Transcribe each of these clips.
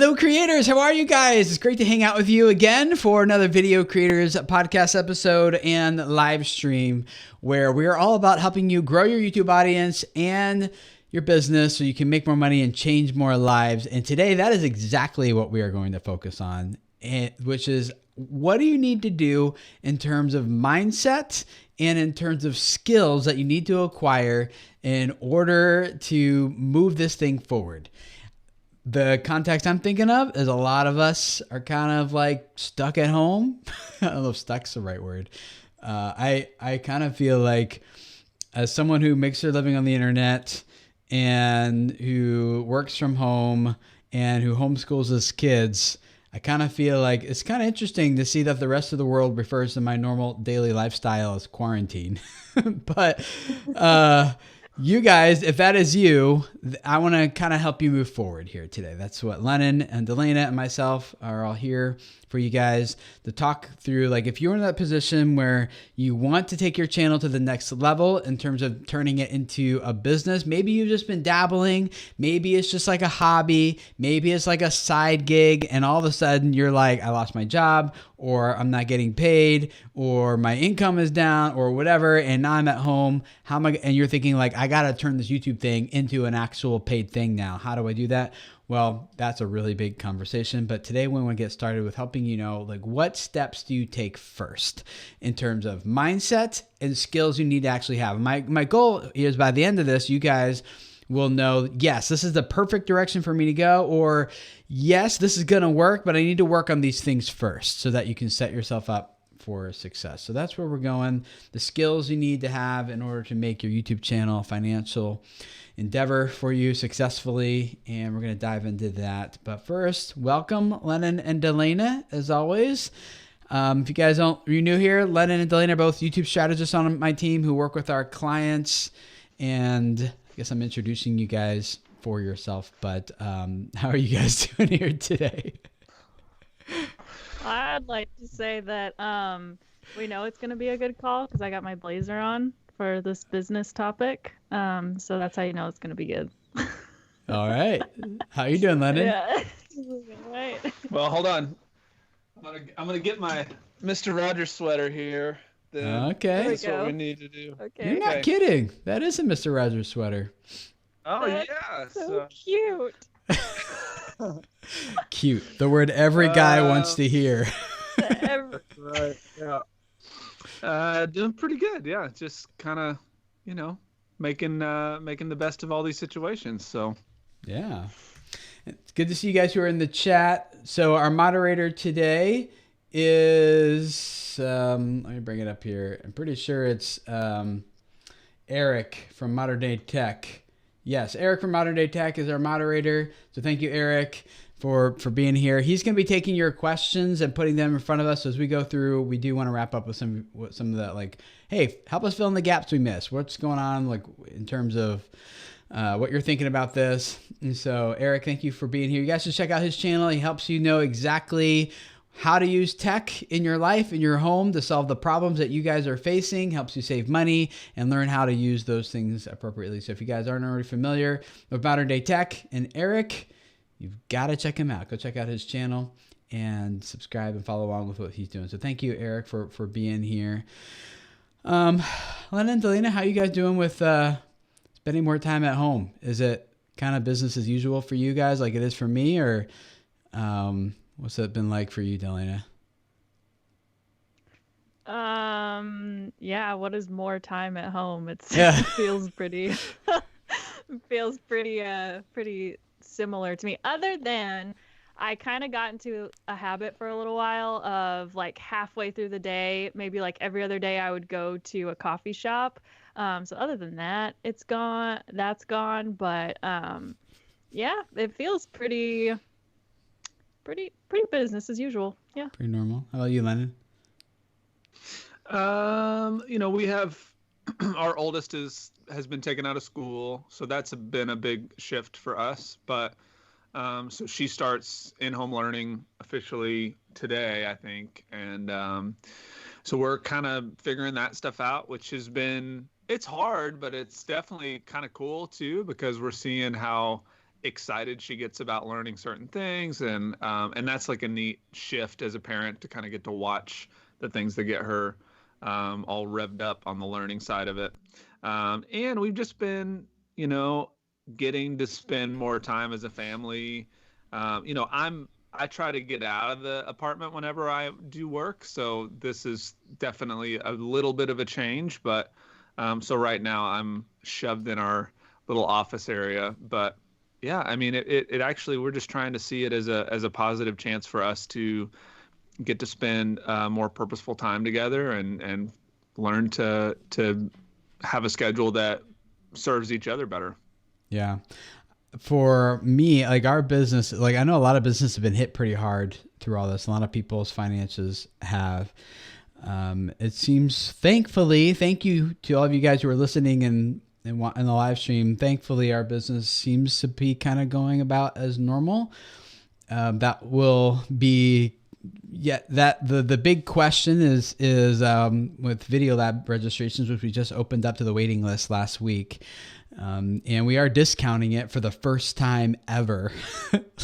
Video creators, how are you guys? It's great to hang out with you again for another Video Creators podcast episode and live stream where we are all about helping you grow your YouTube audience and your business so you can make more money and change more lives. And today that is exactly what we are going to focus on, which is what do you need to do in terms of mindset and in terms of skills that you need to acquire in order to move this thing forward. The context I'm thinking of is a lot of us are kind of like stuck at home. I don't know if stuck's the right word. I kind of feel like as someone who makes their living on the internet and who works from home and who homeschools his kids, I kind of feel like it's kind of interesting to see that the rest of the world refers to my normal daily lifestyle as quarantine. But you guys, if that is you, I want to kind of help you move forward here today. That's what Lennon and Delana and myself are all here for you guys to talk through. Like if you're in that position where you want to take your channel to the next level in terms of turning it into a business, maybe you've just been dabbling, maybe it's just like a hobby, maybe it's like a side gig, and all of a sudden you're like, I lost my job, or I'm not getting paid, or my income is down, or whatever, and now I'm at home. How am I? And you're thinking like, I got to turn this YouTube thing into an actual paid thing now. How do I do that? Well, that's a really big conversation, but today we want to get started with helping you know, like what steps do you take first in terms of mindset and skills you need to actually have. My goal is by the end of this, you guys will know, yes, this is the perfect direction for me to go, or yes, this is going to work, but I need to work on these things first so that you can set yourself up for success. So that's where we're going. The skills you need to have in order to make your YouTube channel a financial endeavor for you successfully, and we're going to dive into that. But first, welcome Lennon and Delana, as always. If you guys you're new here, Lennon and Delana are both YouTube strategists on my team who work with our clients, and I guess I'm introducing you guys for yourself, but how are you guys doing here today? I'd like to say that we know it's going to be a good call because I got my blazer on for this business topic. So that's how you know it's going to be good. All right. How are you doing, Lennon? Yeah. Right. Well, hold on. I'm gonna get my Mr. Rogers sweater here. Okay. That's what we need to do. Okay. You're not kidding. That is a Mr. Rogers sweater. Oh, That's yeah. so cute. Cute. The word every guy wants to hear. Right. Yeah. Doing pretty good. Yeah. Just kind of, making the best of all these situations. So. Yeah. It's good to see you guys who are in the chat. So our moderator today is, let me bring it up here. I'm pretty sure it's Eric from Modern Day Tech. Yes, Eric from Modern Day Tech is our moderator. So thank you, Eric, for being here. He's going to be taking your questions and putting them in front of us. So as we go through, we do want to wrap up with some of that, like, hey, help us fill in the gaps we missed. What's going on, like, in terms of what you're thinking about this. And so, Eric, thank you for being here. You guys should check out his channel. He helps you know exactly how to use tech in your life, in your home, to solve the problems that you guys are facing, helps you save money and learn how to use those things appropriately. So if you guys aren't already familiar with Modern Day Tech and Eric, you've got to check him out. Go check out his channel and subscribe and follow along with what he's doing. So thank you, Eric, for being here. Lennon and Delana, how are you guys doing with spending more time at home? Is it kind of business as usual for you guys like it is for me, or what's that been like for you, Delana? Yeah, what is more time at home? It feels pretty pretty similar to me, other than I kind of got into a habit for a little while of like halfway through the day, maybe like every other day I would go to a coffee shop. So other than that, that's gone. But yeah, it feels pretty business as usual. Yeah. Pretty normal. How about you, Lennon? We have our oldest has been taken out of school, so that's been a big shift for us. But so she starts in-home learning officially today, I think, and so we're kind of figuring that stuff out, which has been, it's hard, but it's definitely kind of cool too, because we're seeing how excited she gets about learning certain things, and that's like a neat shift as a parent to kind of get to watch the things that get her all revved up on the learning side of it. And we've just been, getting to spend more time as a family. I try to get out of the apartment whenever I do work, so this is definitely a little bit of a change. But so right now I'm shoved in our little office area. But yeah, I mean, it actually, we're just trying to see it as a positive chance for us to get to spend more purposeful time together and learn to have a schedule that serves each other better. Yeah. For me, like our business, like I know a lot of businesses have been hit pretty hard through all this. A lot of people's finances have. It seems, thankfully, thank you to all of you guys who are listening and in the live stream. Thankfully, our business seems to be kind of going about as normal. That will be, that the big question is with Video Lab registrations, which we just opened up to the waiting list last week. And we are discounting it for the first time ever,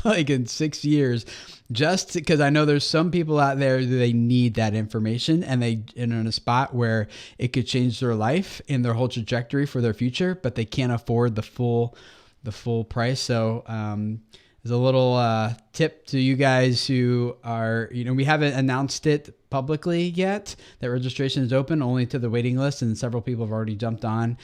like in 6 years, just because I know there's some people out there that they need that information and they're in a spot where it could change their life and their whole trajectory for their future, but they can't afford the full price. So, as a little tip to you guys who are, we haven't announced it publicly yet that registration is open, only to the waiting list, and several people have already jumped on.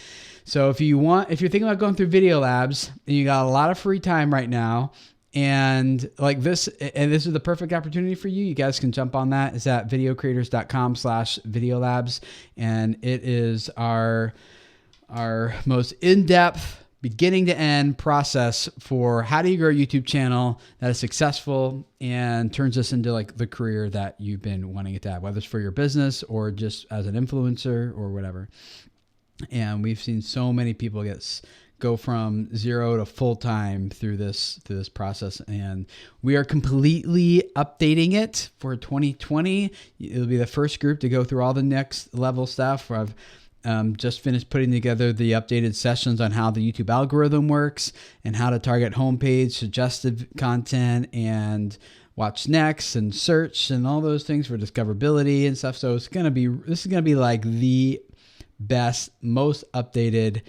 So if you're thinking about going through Video Labs and you got a lot of free time right now, and this is the perfect opportunity for you, you guys can jump on that. It's at videocreators.com/videolabs, and it is our most in-depth, beginning to end process for how do you grow a YouTube channel that is successful and turns us into like the career that you've been wanting it to have, whether it's for your business or just as an influencer or whatever. And we've seen so many people go from 0 to full time through this process, and we are completely updating it for 2020. It'll be the first group to go through all the next level stuff. I've just finished putting together the updated sessions on how the YouTube algorithm works and how to target homepage suggested content and watch next and search and all those things for discoverability and stuff. So this is going to be like the best, most updated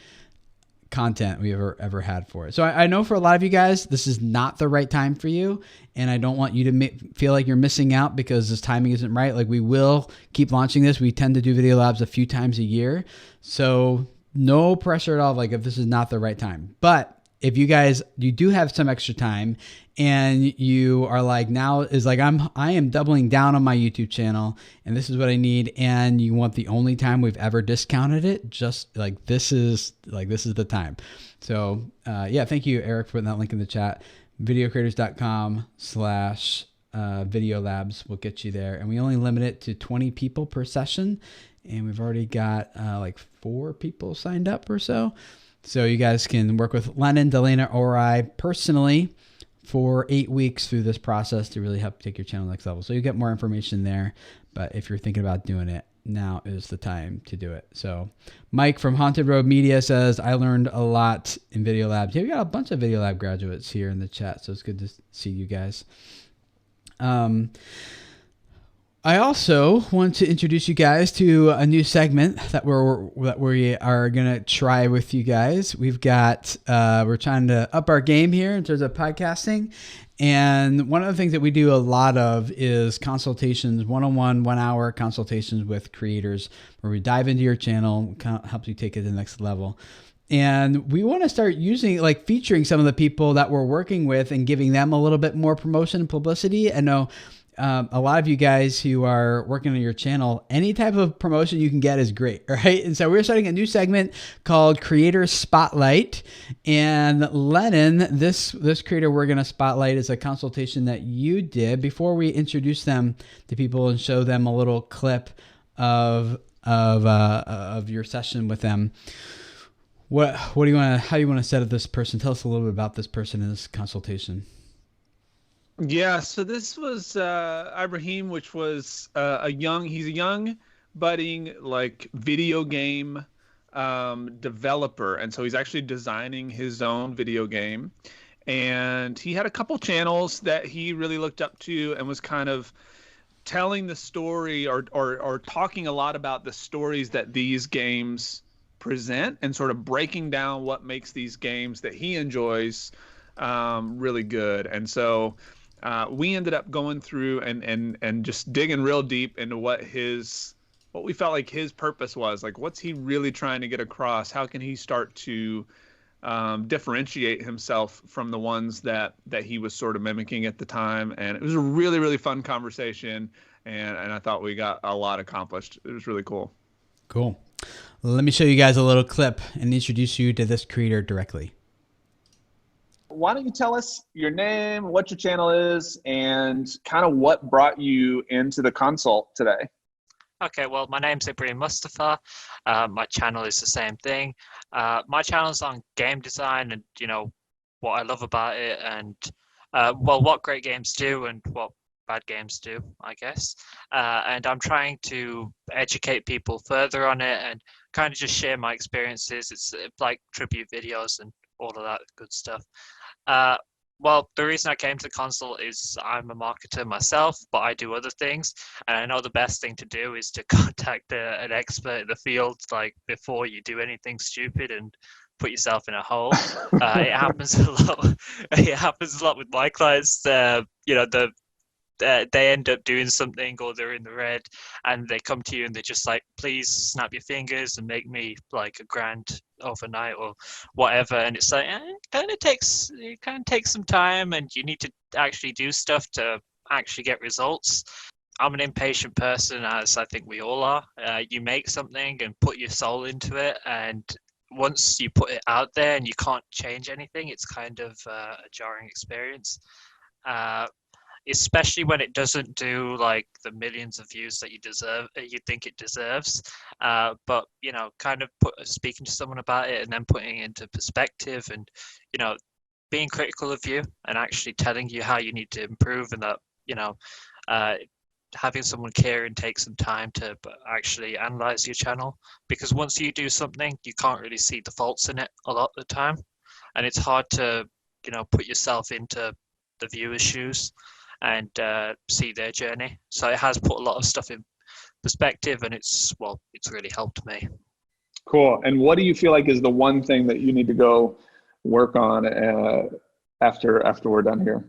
content we ever had for it. So I know for a lot of you guys, this is not the right time for you, and I don't want you to feel like you're missing out because this timing isn't right. Like, we will keep launching this. We tend to do Video Labs a few times a year, so no pressure at all. Like, if this is not the right time, but if you do have some extra time and you are like, now is like, I am doubling down on my YouTube channel and this is what I need, and you want the only time we've ever discounted it, just like this is the time. So yeah, thank you, Eric, for putting that link in the chat. videocreators.com/videolabs will get you there, and we only limit it to 20 people per session, and we've already got like 4 people signed up or so. So you guys can work with Lennon, Delana, or I personally for 8 weeks through this process to really help take your channel next level. So you get more information there. But if you're thinking about doing it, now is the time to do it. So Mike from Haunted Road Media says, I learned a lot in Video Labs. Yeah, we got a bunch of Video Lab graduates here in the chat, so it's good to see you guys. I also want to introduce you guys to a new segment that we are going to try with you guys. We're trying to up our game here in terms of podcasting. And one of the things that we do a lot of is consultations, one-on-one, 1 hour consultations with creators where we dive into your channel, kind of helps you take it to the next level. And we want to start featuring some of the people that we're working with and giving them a little bit more promotion and publicity. I know a lot of you guys who are working on your channel, any type of promotion you can get is great, right? And so we're starting a new segment called Creator Spotlight. And Lennon, this creator we're going to spotlight is a consultation that you did. Before we introduce them to people and show them a little clip of your session with them, how do you want to set up this person? Tell us a little bit about this person in this consultation. Yeah, so this was Ibrahim, which was he's a young budding video game developer, and so he's actually designing his own video game. And he had a couple channels that he really looked up to and was kind of telling the story or talking a lot about the stories that these games present and sort of breaking down what makes these games that he enjoys really good. And so we ended up going through and just digging real deep into what we felt like his purpose was. Like, what's he really trying to get across? How can he start to differentiate himself from the ones that he was sort of mimicking at the time? And it was a really, really fun conversation. And I thought we got a lot accomplished. It was really cool. Cool. Let me show you guys a little clip and introduce you to this creator directly. Why don't you tell us your name, what your channel is, and kind of what brought you into the consult today? Okay, well, my name's Ibrahim Mustafa. My channel is the same thing. My channel's on game design and, what I love about it and, what great games do and what bad games do, I guess. And I'm trying to educate people further on it and kind of just share my experiences. It's like tribute videos and all of that good stuff. Well, the reason I came to the consult is I'm a marketer myself, but I do other things. And I know the best thing to do is to contact an expert in the field, like before you do anything stupid and put yourself in a hole. It happens a lot. It happens a lot with my clients. They end up doing something or they're in the red and they come to you and they're just like, please snap your fingers and make me like $1,000 overnight or whatever. And it's like, it kind of takes some time and you need to actually do stuff to actually get results. I'm an impatient person, as I think we all are. You make something and put your soul into it, and once you put it out there and you can't change anything, it's kind of a jarring experience. Especially when it doesn't do like the millions of views that you think it deserves. But kind of speaking to someone about it and then putting it into perspective and being critical of you and actually telling you how you need to improve, and that having someone care and take some time to actually analyze your channel, because once you do something you can't really see the faults in it a lot of the time, and it's hard to put yourself into the viewer's shoes and see their journey. So it has put a lot of stuff in perspective, and it's really helped me. Cool. And what do you feel like is the one thing that you need to go work on after we're done here?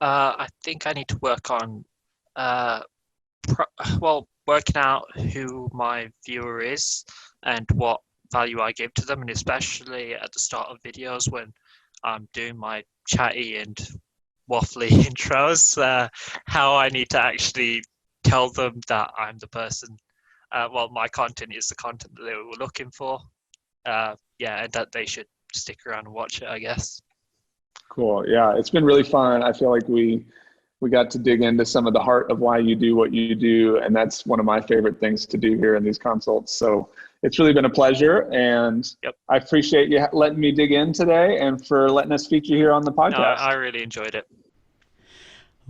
I think I need to work on working out who my viewer is and what value I give to them, and especially at the start of videos when I'm doing my chatty and waffly intros, how I need to actually tell them that I'm the person. My content is the content that they were looking for. And that they should stick around and watch it, I guess. Cool. Yeah, it's been really fun. I feel like we got to dig into some of the heart of why you do what you do, and that's one of my favorite things to do here in these consults. So it's really been a pleasure, and Yep. I appreciate you letting me dig in today and for letting us feature here on the podcast. No, I really enjoyed it.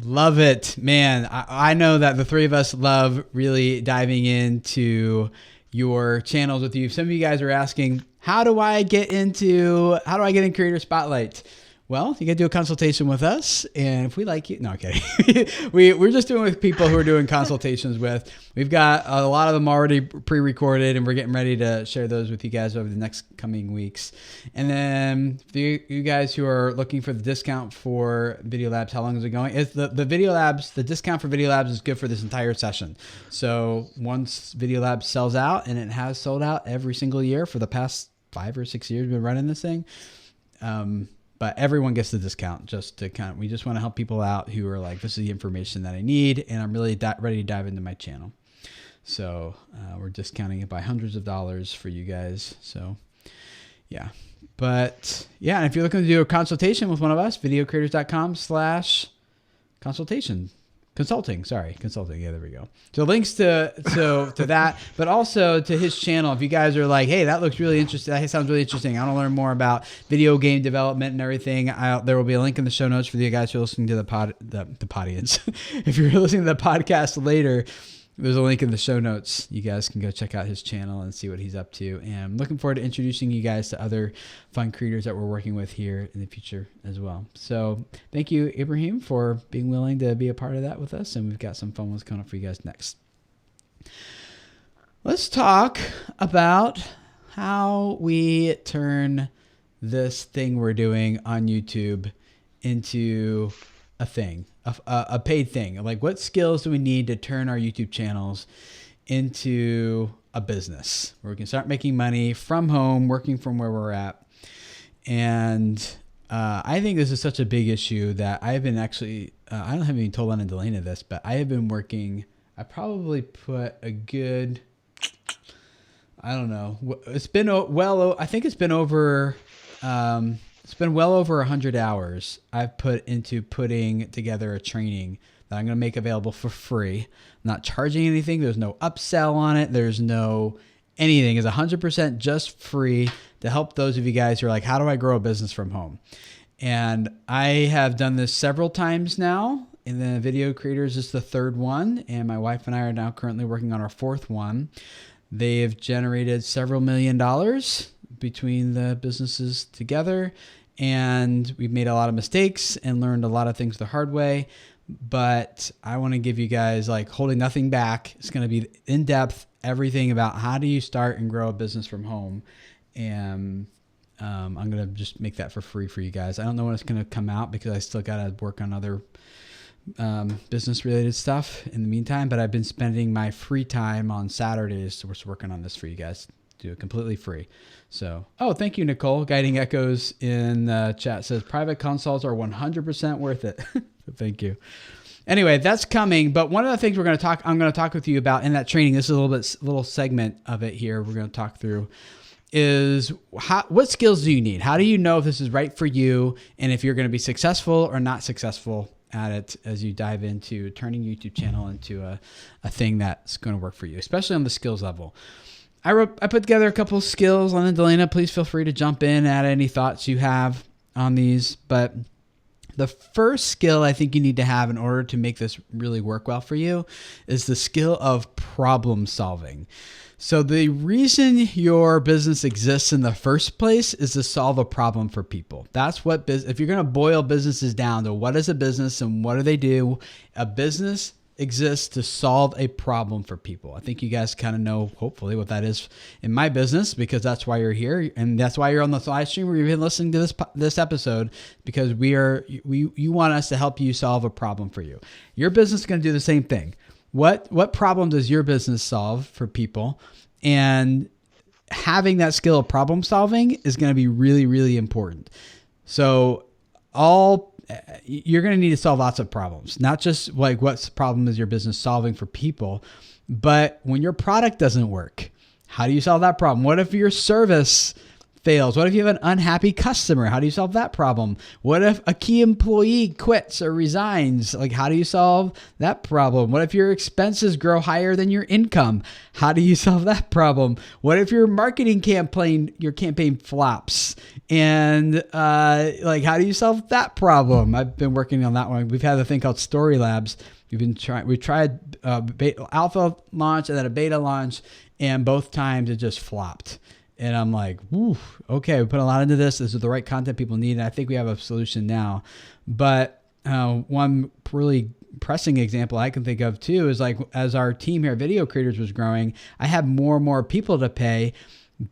Love it, man. I know that the three of us love really diving into your channels with you. Some of you guys are asking, how do I get in Creator Spotlight? Well, you got to do a consultation with us, and if we like you, no, okay. We're just doing with people who are doing consultations with. We've got a lot of them already pre-recorded, and we're getting ready to share those with you guys over the next coming weeks. And then for you guys who are looking for the discount for Video Labs, how long is it going? It's the Video Labs, the discount for Video Labs is good for this entire session. So once Video Labs sells out, and it has sold out every single year for the past 5 or 6 years we've been running this thing, but everyone gets the discount we just want to help people out who are like, this is the information that I need, and I'm really ready to dive into my channel. So we're discounting it by hundreds of dollars for you guys. So yeah, but yeah, and if you're looking to do a consultation with one of us, videocreators.com/consulting. Yeah, there we go. So links to that, but also to his channel. If you guys are like, hey, that looks really interesting, that sounds really interesting, I want to learn more about video game development and everything, there will be a link in the show notes for you guys who are listening to the audience. If you're listening to the podcast later, There's a link in the show notes. You guys can go check out his channel and see what he's up to. And I'm looking forward to introducing you guys to other fun creators that we're working with here in the future as well. So thank you, Ibrahim, for being willing to be a part of that with us. And we've got some fun ones coming up for you guys next. Let's talk about how we turn this thing we're doing on YouTube into a thing, a paid thing. Like, what skills do we need to turn our YouTube channels into a business where we can start making money from home, working from where we're at? And I think this is such a big issue that I've been actually, I don't have even told Len and Delana this, but I have been working, I probably put a good, I don't know, it's been I think it's been over, it's been well over 100 hours I've put into putting together a training that I'm going to make available for free. I'm not charging anything. There's no upsell on it. There's no anything. It's 100% just free to help those of you guys who are like, how do I grow a business from home? And I have done this several times now. And then Video Creators is the third one. And my wife and I are now currently working on our fourth one. They have generated several $1 million between the businesses together, and we've made a lot of mistakes and learned a lot of things the hard way. But I want to give you guys, like, holding nothing back. It's going to be in depth, everything about how do you start and grow a business from home. And I'm going to just make that for free for you guys. I don't know when it's going to come out because I still got to work on other business related stuff in the meantime, but I've been spending my free time on Saturdays so we're working on this for you guys. Do it completely free. So, oh, thank you, Nicole. Guiding Echoes in the chat says private consults are 100% worth it. Thank you. Anyway, that's coming. But one of the things I'm going to talk with you about in that training, this is a little segment of it here we're going to talk through, is what skills do you need? How do you know if this is right for you and if you're going to be successful or not successful at it as you dive into turning YouTube channel into a thing that's going to work for you, especially on the skills level. I put together a couple of skills. Len and Delana, please feel free to jump in, add any thoughts you have on these. But the first skill I think you need to have in order to make this really work well for you is the skill of problem solving. So the reason your business exists in the first place is to solve a problem for people. That's what if you're going to boil businesses down to what is a business and what do they do, a business exists to solve a problem for people. I think you guys kind of know, hopefully, what that is in my business, because that's why you're here, and that's why you're on the live stream or you've been listening to this episode, because you want us to help you solve a problem for you. Your business is going to do the same thing. What problem does your business solve for people? And having that skill of problem solving is going to be really, really important. So you're going to need to solve lots of problems, not just like what problem is your business solving for people, but when your product doesn't work, how do you solve that problem? What if your service fails? What if you have an unhappy customer? How do you solve that problem? What if a key employee quits or resigns? Like, how do you solve that problem? What if your expenses grow higher than your income? How do you solve that problem? What if your marketing campaign flops? And how do you solve that problem? I've been working on that one. We've had a thing called Story Labs. We tried alpha launch and then a beta launch, and both times it just flopped. And I'm like, woo, okay, we put a lot into this. This is the right content people need. And I think we have a solution now. But one really pressing example I can think of too is, like, as our team here at Video Creators was growing, I had more and more people to pay.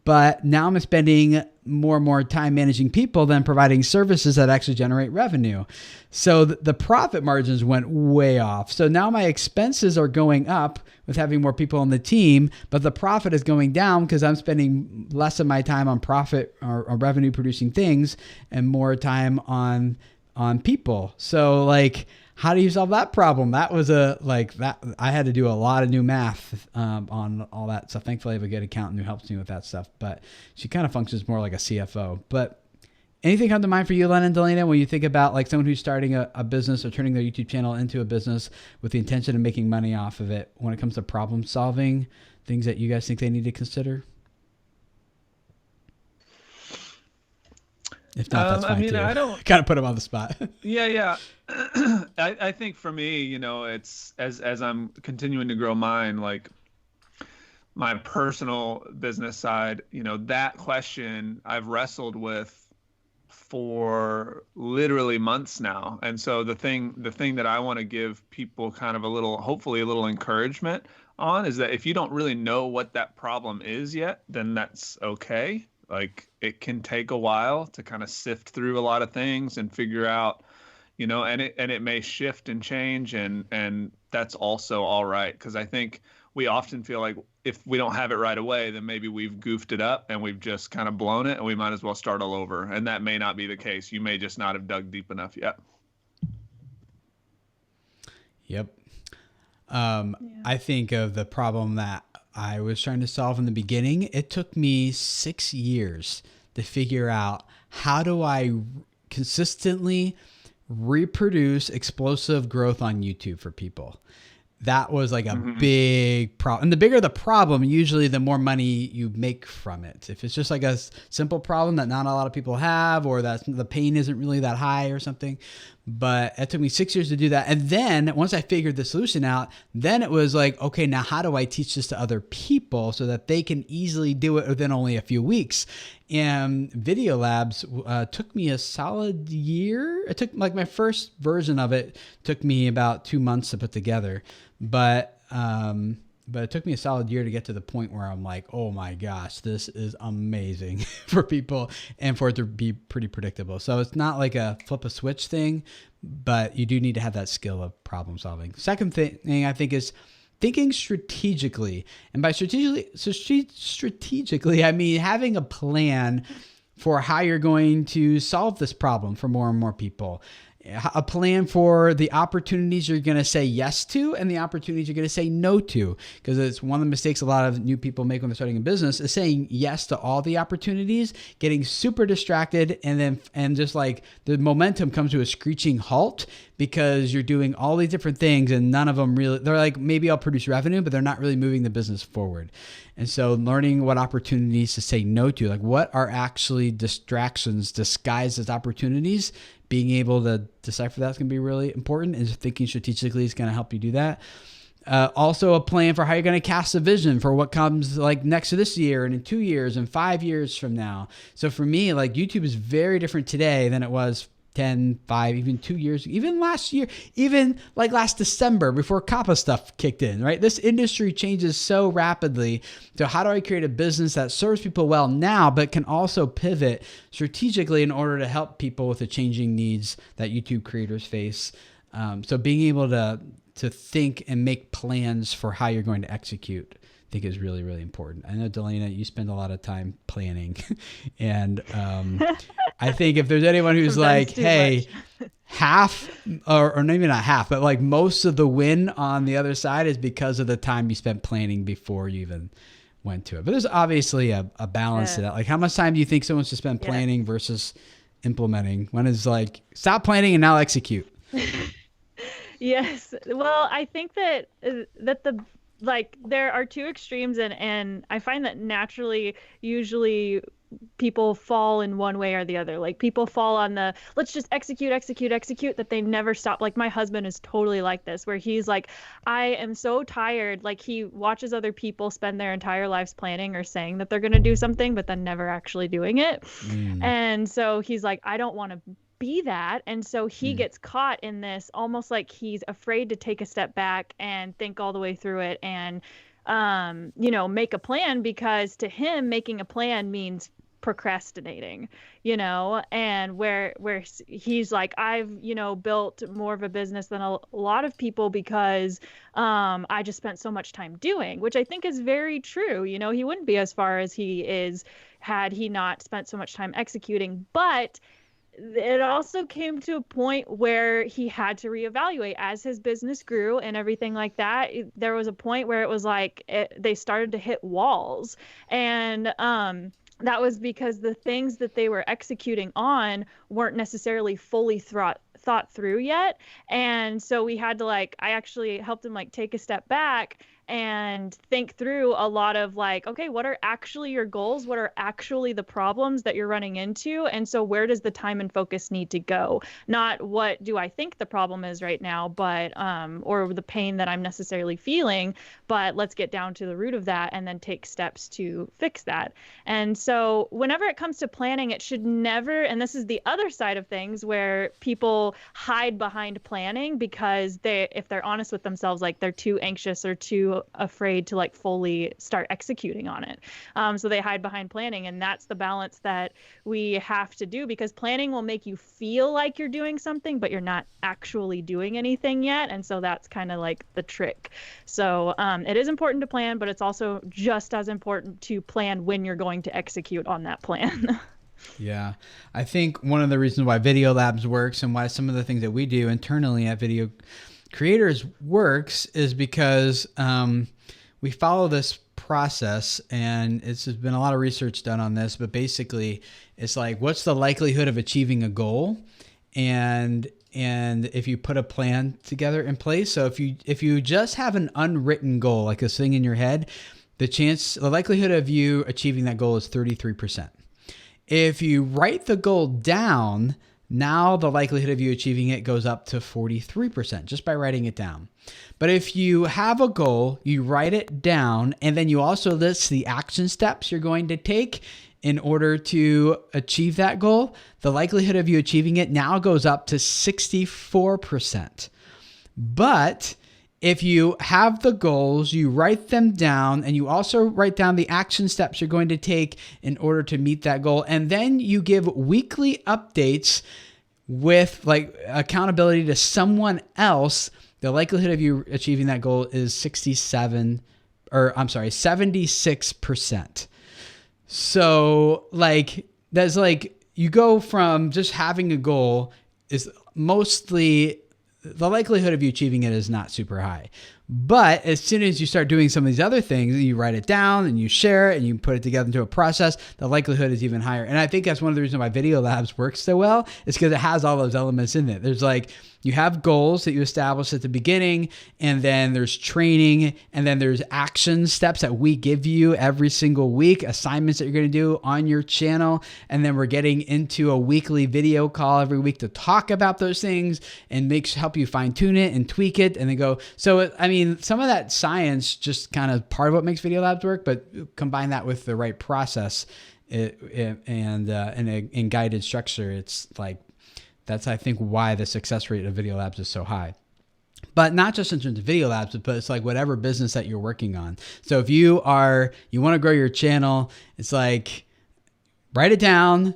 But now I'm spending more and more time managing people than providing services that actually generate revenue. So the profit margins went way off. So now my expenses are going up with having more people on the team, but the profit is going down because I'm spending less of my time on profit or revenue producing things and more time on people. So, like, how do you solve that problem? That was I had to do a lot of new math on all that stuff. Thankfully, I have a good accountant who helps me with that stuff, but she kind of functions more like a CFO. But anything come to mind for you, Len and Delana, when you think about, like, someone who's starting a business or turning their YouTube channel into a business with the intention of making money off of it, when it comes to problem solving, things that you guys think they need to consider? If not, that's fine I mean, too. I don't. Kind of put him on the spot. Yeah, yeah. I think for me, it's as I'm continuing to grow mine, like my personal business side, that question I've wrestled with for literally months now. And so the thing that I want to give people kind of hopefully a little encouragement on is that if you don't really know what that problem is yet, then that's okay. Like it can take a while to kind of sift through a lot of things and figure out, and it may shift and change, and that's also all right. Because I think we often feel like if we don't have it right away, then maybe we've goofed it up and we've just kind of blown it, and we might as well start all over. And that may not be the case. You may just not have dug deep enough yet. Yep. I think of the problem that I was trying to solve in the beginning. It took me 6 years to figure out how do I consistently reproduce explosive growth on YouTube for people. That was like a big problem. And the bigger the problem, usually the more money you make from it. If it's just like a simple problem that not a lot of people have, or that the pain isn't really that high or something. But it took me 6 years to do that. And then once I figured the solution out, then it was like, okay, now how do I teach this to other people so that they can easily do it within only a few weeks? And Video Labs took me a solid year. It took like my first version of it took me about 2 months to put together. But it took me a solid year to get to the point where I'm like, oh my gosh, this is amazing for people and for it to be pretty predictable. So it's not like a flip a switch thing, but you do need to have that skill of problem solving. Second thing I think is thinking strategically. And by strategically, I mean having a plan for how you're going to solve this problem for more and more people. A plan for the opportunities you're going to say yes to and the opportunities you're going to say no to. Because it's one of the mistakes a lot of new people make when they're starting a business is saying yes to all the opportunities, getting super distracted, and just like the momentum comes to a screeching halt because you're doing all these different things and none of them really, they're like, maybe I'll produce revenue, but they're not really moving the business forward. And so learning what opportunities to say no to, like what are actually distractions disguised as opportunities, being able to decipher that's going to be really important, and thinking strategically is going to help you do that. Also a plan for how you're going to cast a vision for what comes like next to this year and in 2 years and 5 years from now. So for me, like YouTube is very different today than it was 10, 5, even 2 years, even last year, even like last December before COPPA stuff kicked in, right? This industry changes so rapidly. So how do I create a business that serves people well now, but can also pivot strategically in order to help people with the changing needs that YouTube creators face? So being able to think and make plans for how you're going to execute, I think is really, really important. I know, Delana, you spend a lot of time planning. And I think if there's anyone who's like, hey, half, or maybe not half, but like most of the win on the other side is because of the time you spent planning before you even went to it. But there's obviously a balance to that. Like how much time do you think someone should spend planning versus implementing? When is like, stop planning and now execute? Yes. Well, I think that there are two extremes, and I find that naturally, usually people fall in one way or the other. Like people fall on the let's just execute, that they never stop. Like my husband is totally like this, where he's like, I am so tired. Like he watches other people spend their entire lives planning or saying that they're going to do something, but then never actually doing it. And so he's like, I don't want to be that. And so he gets caught in this, almost like he's afraid to take a step back and think all the way through it and make a plan, because to him making a plan means procrastinating, and where he's like, I've built more of a business than a lot of people because I just spent so much time doing, which I think is very true. He wouldn't be as far as he is had he not spent so much time executing. But it also came to a point where he had to reevaluate as his business grew and everything like that. There was a point where it was like they started to hit walls, and that was because the things that they were executing on weren't necessarily fully thought through yet. And so we had to I actually helped him take a step back and think through a lot of like, okay, what are actually your goals? What are actually the problems that you're running into? And so where does the time and focus need to go? Not what do I think the problem is right now, but or the pain that I'm necessarily feeling, but let's get down to the root of that and then take steps to fix that. And so whenever it comes to planning, it should never, and this is the other side of things where people hide behind planning because if they're honest with themselves, like they're too anxious or too afraid to like fully start executing on it. So they hide behind planning, and that's the balance that we have to do, because planning will make you feel like you're doing something, but you're not actually doing anything yet. And so that's kind of like the trick. So it is important to plan, but it's also just as important to plan when you're going to execute on that plan. Yeah. I think one of the reasons why Video Labs works and why some of the things that we do internally at Video Creators works is because we follow this process, and there's been a lot of research done on this, but basically it's like, what's the likelihood of achieving a goal? And if you put a plan together in place. So if you just have an unwritten goal, like this thing in your head, the likelihood of you achieving that goal is 33%. If you write the goal down, now the likelihood of you achieving it goes up to 43% just by writing it down. But if you have a goal, you write it down, and then you also list the action steps you're going to take in order to achieve that goal, the likelihood of you achieving it now goes up to 64%. But if you have the goals, you write them down, and you also write down the action steps you're going to take in order to meet that goal, and then you give weekly updates with like accountability to someone else, the likelihood of you achieving that goal is 76%. So like, that's like, you go from just having a goal is mostly, the likelihood of you achieving it is not super high. But as soon as you start doing some of these other things, you write it down and you share it and you put it together into a process, the likelihood is even higher. And I think that's one of the reasons why Video Labs works so well, is because it has all those elements in it. There's like, you have goals that you establish at the beginning, and then there's training, and then there's action steps that we give you every single week, assignments that you're going to do on your channel. And then we're getting into a weekly video call every week to talk about those things and help you fine tune it and tweak it and then go. So, I mean, some of that science just kind of part of what makes Video Labs work, but combine that with the right process and guided structure. It's like, that's, I think, why the success rate of Video Labs is so high. But not just in terms of Video Labs, but it's like whatever business that you're working on. So if you want to grow your channel, it's like, write it down,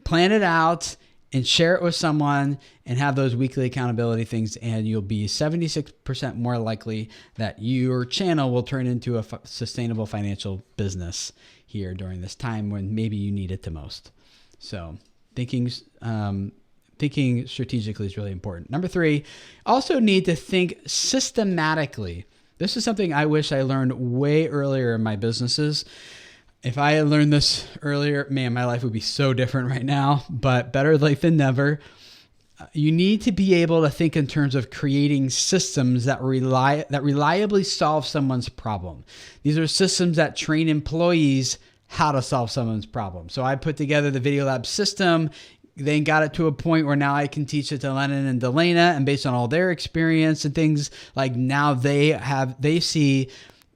plan it out, and share it with someone, and have those weekly accountability things, and you'll be 76% more likely that your channel will turn into a sustainable financial business here during this time when maybe you need it the most. So thinking strategically is really important. Number 3, also need to think systematically. This is something I wish I learned way earlier in my businesses. If I had learned this earlier, man, my life would be so different right now, but better late than never. You need to be able to think in terms of creating systems that reliably solve someone's problem. These are systems that train employees how to solve someone's problem. So I put together the Video Lab system, then got it to a point where now I can teach it to Lennon and Delana, and based on all their experience and things, like now they see,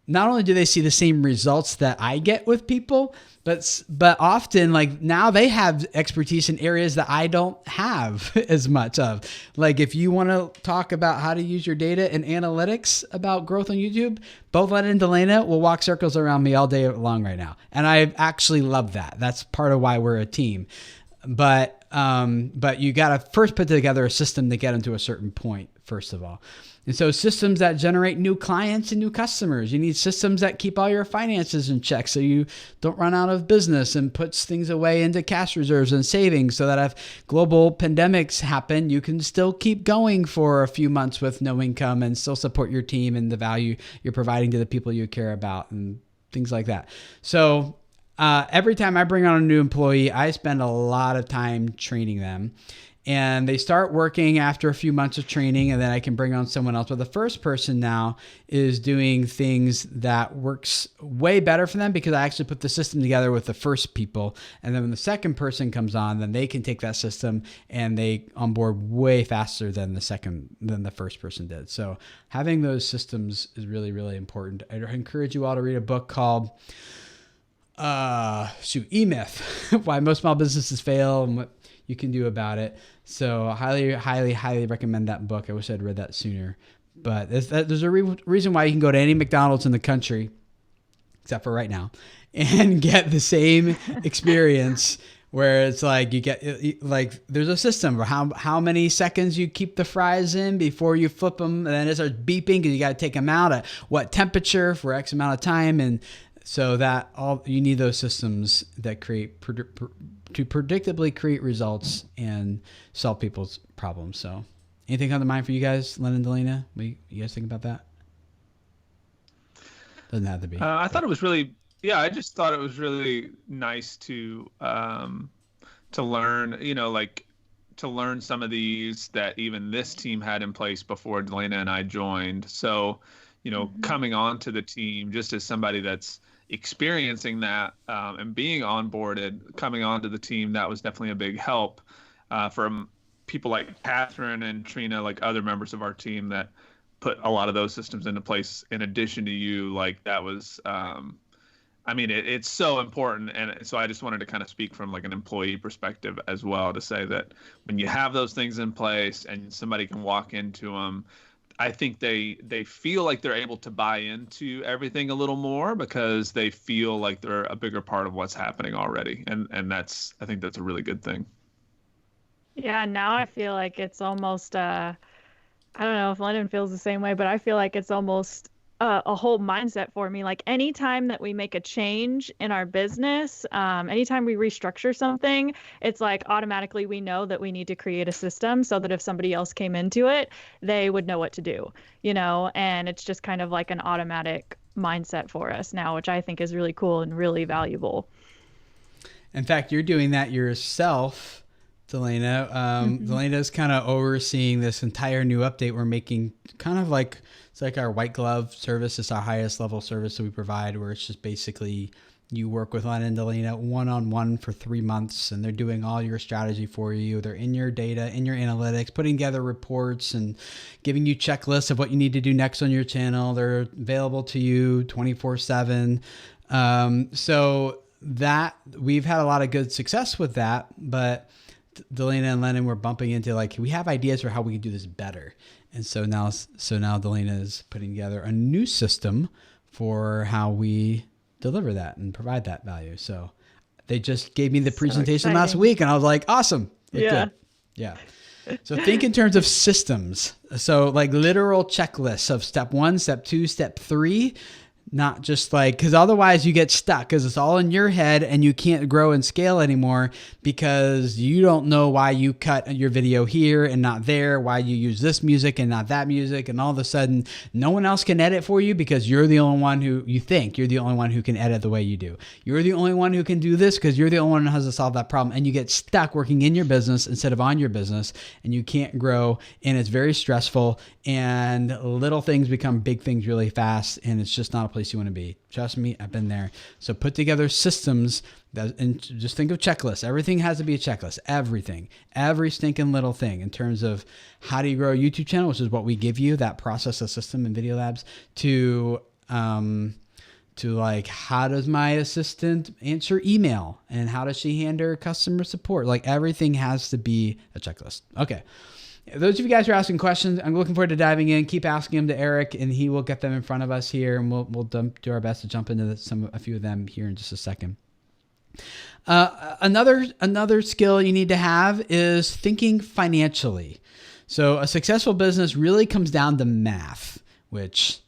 not only do they see the same results that I get with people, but often like now they have expertise in areas that I don't have as much of. Like if you want to talk about how to use your data and analytics about growth on YouTube, both Lennon and Delana will walk circles around me all day long right now. And I actually love that. That's part of why we're a team. But you got to first put together a system to get them to a certain point, first of all. And so systems that generate new clients and new customers. You need systems that keep all your finances in check so you don't run out of business, and puts things away into cash reserves and savings so that if global pandemics happen, you can still keep going for a few months with no income and still support your team and the value you're providing to the people you care about and things like that. So every time I bring on a new employee, I spend a lot of time training them. and they start working after a few months of training, and then I can bring on someone else. But the first person now is doing things that works way better for them because I actually put the system together with the first people. And then when the second person comes on, then they can take that system and they onboard way faster than the first person did. So having those systems is really, really important. I encourage you all to read a book called E-Myth, Why Most Small Businesses Fail and What You Can Do About It. So highly, highly, highly recommend that book. I wish I'd read that sooner. But there's a reason why you can go to any McDonald's in the country, except for right now, and get the same experience where it's like you get, like, there's a system for how many seconds you keep the fries in before you flip them, and then it starts beeping because you got to take them out at what temperature for X amount of time. And so you need those systems that to predictably create results and solve people's problems. So anything come to mind for you guys, Len and Delina? What you guys think about that? Doesn't have to be. I thought it was really, I just thought it was really nice to learn, to learn some of these that even this team had in place before Delina and I joined. So, coming onto the team just as somebody that's experiencing that and being onboarded, coming onto the team, that was definitely a big help from people like Catherine and Trina, like other members of our team that put a lot of those systems into place in addition to you. Like that was, it's so important. And so I just wanted to kind of speak from like an employee perspective as well, to say that when you have those things in place and somebody can walk into them, I think they feel like they're able to buy into everything a little more because they feel like they're a bigger part of what's happening already. And I think that's a really good thing. Yeah, now I feel like it's almost, I don't know if London feels the same way, but I feel like it's almost a whole mindset for me. Like anytime that we make a change in our business, anytime we restructure something, it's like automatically we know that we need to create a system so that if somebody else came into it, they would know what to do, and it's just kind of like an automatic mindset for us now, which I think is really cool and really valuable. In fact, you're doing that yourself, Delina. Delina's kind of overseeing this entire new update we're making, kind of like, it's like our white glove service. It's our highest level service that we provide, where it's just basically you work with Len and Delina one-on-one for 3 months, and they're doing all your strategy for you. They're in your data, in your analytics, putting together reports and giving you checklists of what you need to do next on your channel. They're available to you 24/7. So that we've had a lot of good success with that, but Delina and Lennon were bumping into like, we have ideas for how we can do this better. And so now Delina is putting together a new system for how we deliver that and provide that value. So they just gave me the presentation last week, and I was like, awesome. Good. Yeah. So think in terms of systems. So like literal checklists of step 1, step 2, step 3. Not just like, because otherwise you get stuck because it's all in your head and you can't grow and scale anymore because you don't know why you cut your video here and not there, why you use this music and not that music. And all of a sudden no one else can edit for you because you're the only one who you're the only one who can edit the way you do. You're the only one who can do this because you're the only one who has to solve that problem. And you get stuck working in your business instead of on your business, and you can't grow, and it's very stressful, and little things become big things really fast, and it's just not a place you want to be. Trust me, I've been there. So put together systems and just think of checklists. Everything has to be a checklist. Everything, every stinking little thing in terms of how do you grow a YouTube channel, which is what we give you, that process, a system in Video Labs, to like, how does my assistant answer email and how does she handle customer support? Like everything has to be a checklist. Okay. Those of you guys who are asking questions, I'm looking forward to diving in. Keep asking them to Eric, and he will get them in front of us here, and we'll do our best to jump into a few of them here in just a second. Another skill you need to have is thinking financially. So a successful business really comes down to math, which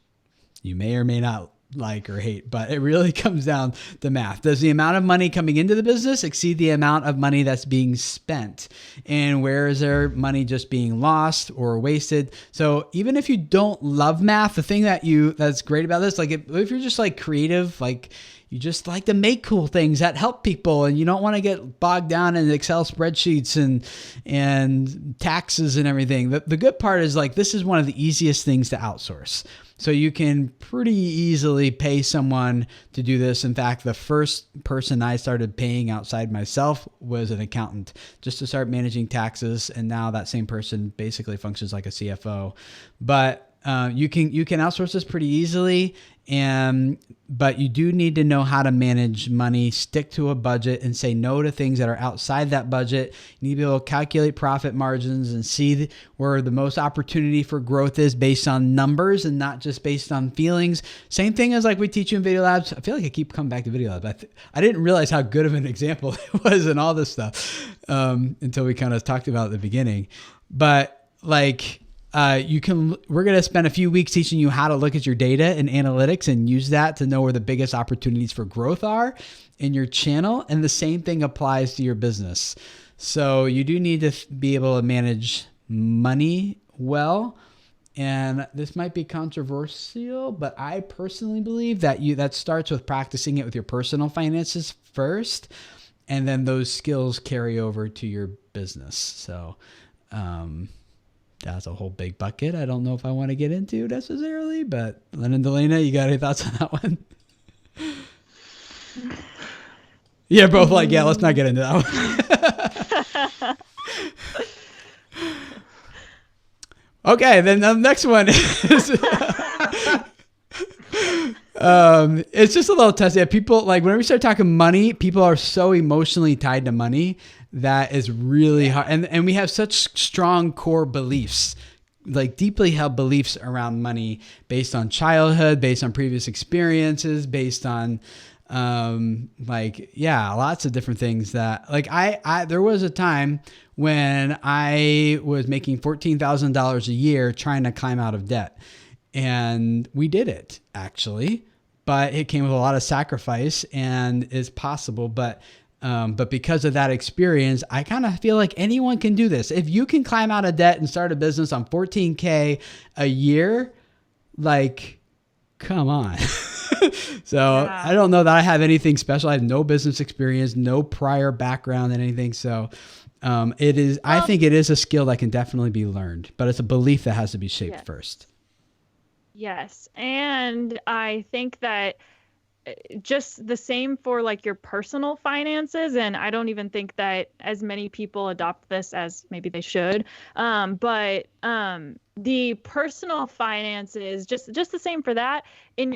you may or may not like or hate, but it really comes down to math. Does the amount of money coming into the business exceed the amount of money that's being spent? And where is there money just being lost or wasted? So even if you don't love math, the thing that's great about this, like if you're just like creative, like you just like to make cool things that help people, and you don't want to get bogged down in Excel spreadsheets and taxes and everything. The good part is like, this is one of the easiest things to outsource. So you can pretty easily pay someone to do this. In fact, the first person I started paying outside myself was an accountant, just to start managing taxes. And now that same person basically functions like a CFO. But you can outsource this pretty easily, but you do need to know how to manage money, stick to a budget, and say no to things that are outside that budget. You need to be able to calculate profit margins and see where the most opportunity for growth is based on numbers and not just based on feelings. Same thing as like we teach you in Video Labs. I feel like I keep coming back to Video Labs. I didn't realize how good of an example it was in all this stuff until we kind of talked about it at the beginning. But like, we're going to spend a few weeks teaching you how to look at your data and analytics and use that to know where the biggest opportunities for growth are in your channel. And the same thing applies to your business. So you do need to be able to manage money well. And this might be controversial, but I personally believe that starts with practicing it with your personal finances first, and then those skills carry over to your business. So, that's a whole big bucket. I don't know if I want to get into necessarily, but Len and Delana, you got any thoughts on that one? Yeah, both like, yeah, let's not get into that one. Okay, then the next one is it's just a little testy. Yeah, people, like, whenever we start talking money, people are so emotionally tied to money that is really hard. And we have such strong core beliefs, like deeply held beliefs around money based on childhood, based on previous experiences, based on lots of different things that, like, there was a time when I was making $14,000 a year trying to climb out of debt. And we did it, actually, but it came with a lot of sacrifice, and it's possible. But because of that experience, I kind of feel like anyone can do this. If you can climb out of debt and start a business on $14K a year, like, come on. So yeah. I don't know that I have anything special. I have no business experience, no prior background in anything. So I think it is a skill that can definitely be learned, but it's a belief that has to be shaped first. Yes. And I think that just the same for like your personal finances. And I don't even think that as many people adopt this as maybe they should. But the personal finances, just the same for that.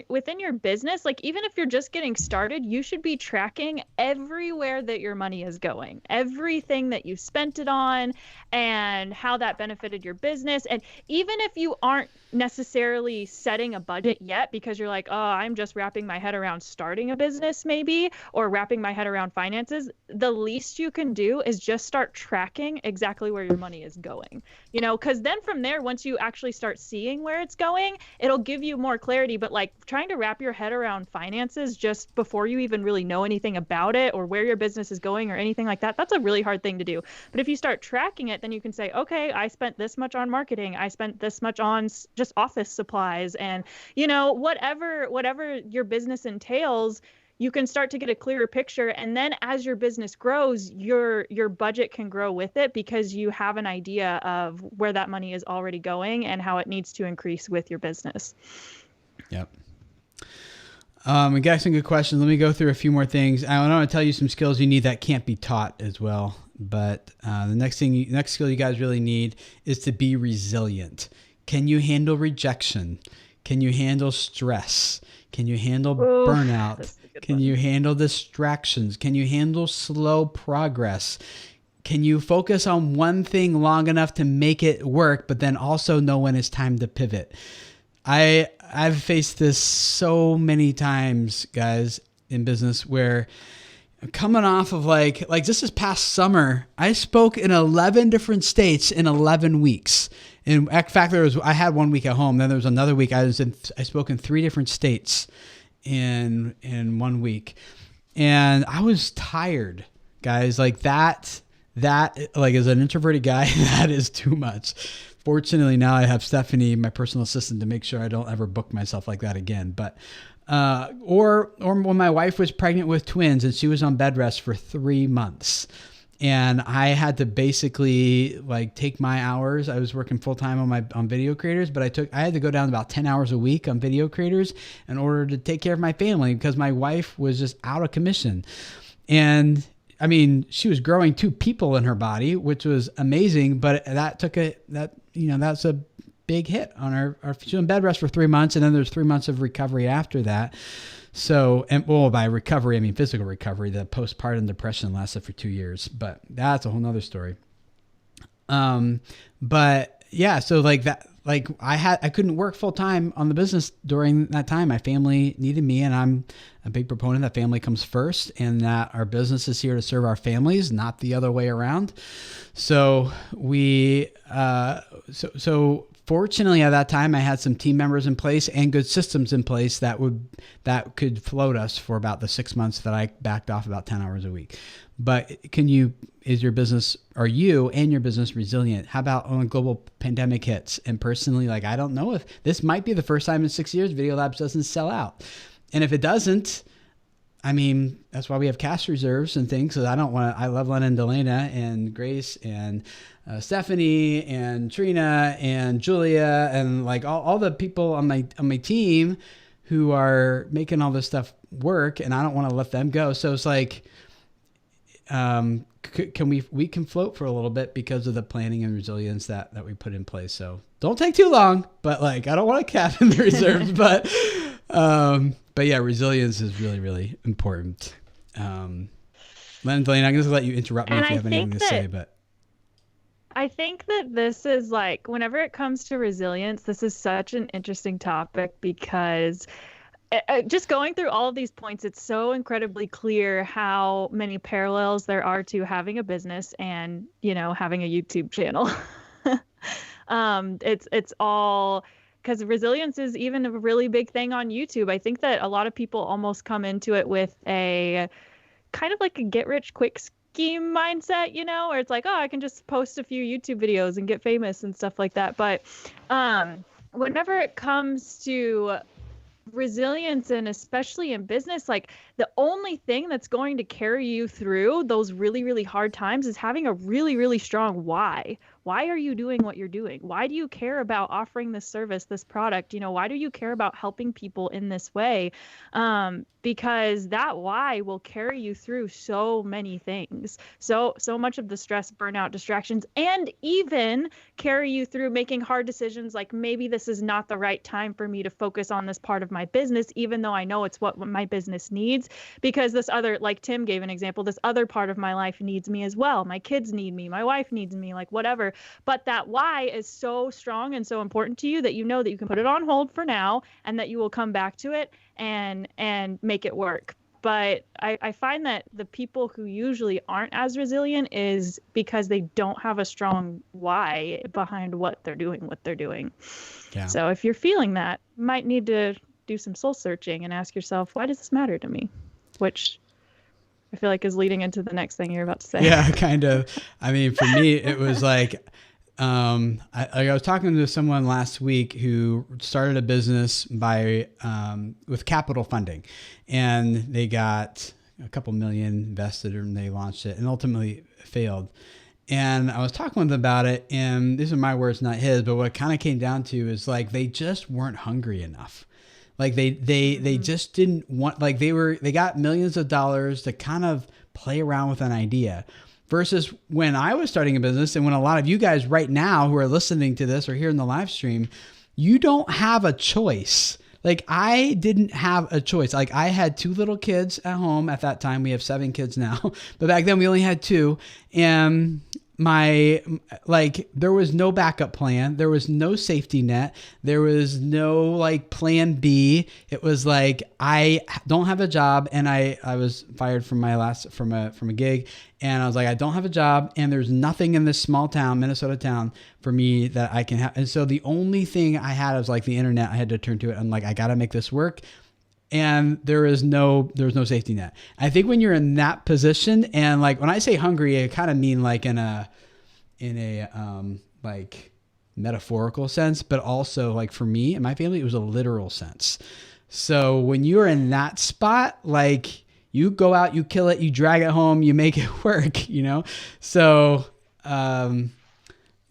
Within your business, like even if you're just getting started, you should be tracking everywhere that your money is going, everything that you spent it on and how that benefited your business. And even if you aren't necessarily setting a budget yet because you're like, oh, I'm just wrapping my head around starting a business maybe, or wrapping my head around finances, the least you can do is just start tracking exactly where your money is going, because then from there, once you actually start seeing where it's going, it'll give you more clarity. But like trying to wrap your head around finances just before you even really know anything about it or where your business is going or anything like that, that's a really hard thing to do. But if you start tracking it, then you can say, okay, I spent this much on marketing. I spent this much on just office supplies, and whatever your business entails, you can start to get a clearer picture. And then as your business grows, your budget can grow with it because you have an idea of where that money is already going and how it needs to increase with your business. Yep. We got some good questions. Let me go through a few more things. I want to tell you some skills you need that can't be taught as well. But the next skill you guys really need is to be resilient. Can you handle rejection? Can you handle stress? Can you handle burnout? Can you handle distractions? Can you handle slow progress? Can you focus on one thing long enough to make it work, but then also know when it's time to pivot? I've faced this so many times, guys, in business, where I'm coming off of like just this past summer, I spoke in 11 different states in 11 weeks. In fact, I had 1 week at home. Then there was another week I spoke in 3 different states in 1 week, and I was tired, guys. Like that like as an introverted guy, that is too much. fortunately now I have Stephanie, my personal assistant, to make sure I don't ever book myself like that again. But or when my wife was pregnant with twins and she was on bed rest for 3 months, and I had to basically like take my hours. I was working full time on Video Creators, but I had to go down to about 10 hours a week on Video Creators in order to take care of my family because my wife was just out of commission. And I mean, she was growing 2 people in her body, which was amazing, but that's a big hit on her. She was in bed rest for 3 months, and then there's 3 months of recovery after that. So, and well, by recovery, I mean physical recovery. The postpartum depression lasted for 2 years, but that's a whole nother story. But yeah, so like that, like I couldn't work full time on the business during that time. My family needed me, and I'm a big proponent that family comes first, and that our business is here to serve our families, not the other way around. So so fortunately at that time I had some team members in place and good systems in place that could float us for about the 6 months that I backed off about 10 hours a week. But are you and your business resilient? How about when a global pandemic hits? And personally, like, I don't know if this might be the first time in 6 years Video Labs doesn't sell out. And if it doesn't, I mean, that's why we have cash reserves and things. So I love Len and Delana and Grace and Stephanie and Trina and Julia and like all the people on my team who are making all this stuff work, and I don't want to let them go. So it's like, we can float for a little bit because of the planning and resilience that we put in place. So don't take too long, but like, I don't want to cap in the reserves, but yeah, resilience is really, really important. Len and Delaney, I'm going to let you interrupt me if you have anything to say, but I think that this is like, whenever it comes to resilience, this is such an interesting topic because just going through all of these points, it's so incredibly clear how many parallels there are to having a business and, having a YouTube channel. It's all because resilience is even a really big thing on YouTube. I think that a lot of people almost come into it with a kind of like a get rich quick scheme mindset, where it's like, oh, I can just post a few YouTube videos and get famous and stuff like that. But whenever it comes to resilience, and especially in business, like the only thing that's going to carry you through those really, really hard times is having a really, really strong why. Why are you doing what you're doing? Why do you care about offering this service, this product? Why do you care about helping people in this way? Because that why will carry you through so many things. So much of the stress, burnout, distractions, and even carry you through making hard decisions like maybe this is not the right time for me to focus on this part of my business, even though I know it's what my business needs, because this other, like Tim gave an example, this other part of my life needs me as well. My kids need me, my wife needs me, like whatever. But that why is so strong and so important to you that you know that you can put it on hold for now and that you will come back to it and make it work. But I find that the people who usually aren't as resilient is because they don't have a strong why behind what they're doing. Yeah. So if you're feeling that, you might need to do some soul searching and ask yourself, why does this matter to me? Which I feel like is leading into the next thing you're about to say. Yeah, kind of. I mean, for me, it was like, I was talking to someone last week who started a business with capital funding, and they got a couple million invested and they launched it and ultimately failed. And I was talking with them about it, and these are my words, not his, but what it kind of came down to is like, they just weren't hungry enough. Like they just didn't want, like they got millions of dollars to kind of play around with an idea. Versus when I was starting a business, and when a lot of you guys right now who are listening to this or here in the live stream, you don't have a choice. Like I didn't have a choice. Like I had 2 little kids at home at that time. We have 7 kids now, but back then we only had 2. And there was no backup plan. There was no safety net. There was no like plan B. It was like, I don't have a job, and I was fired from from a gig, and I was like, I don't have a job, and there's nothing in this small town, Minnesota town, for me that I can have. And so the only thing I had was like the internet. I had to turn to it. I'm like, I got to make this work. And there was no safety net. I think when you're in that position, and like when I say hungry, I kind of mean like in a like metaphorical sense, but also like for me and my family, it was a literal sense. So when you're in that spot, like you go out, you kill it, you drag it home, you make it work, you know? So,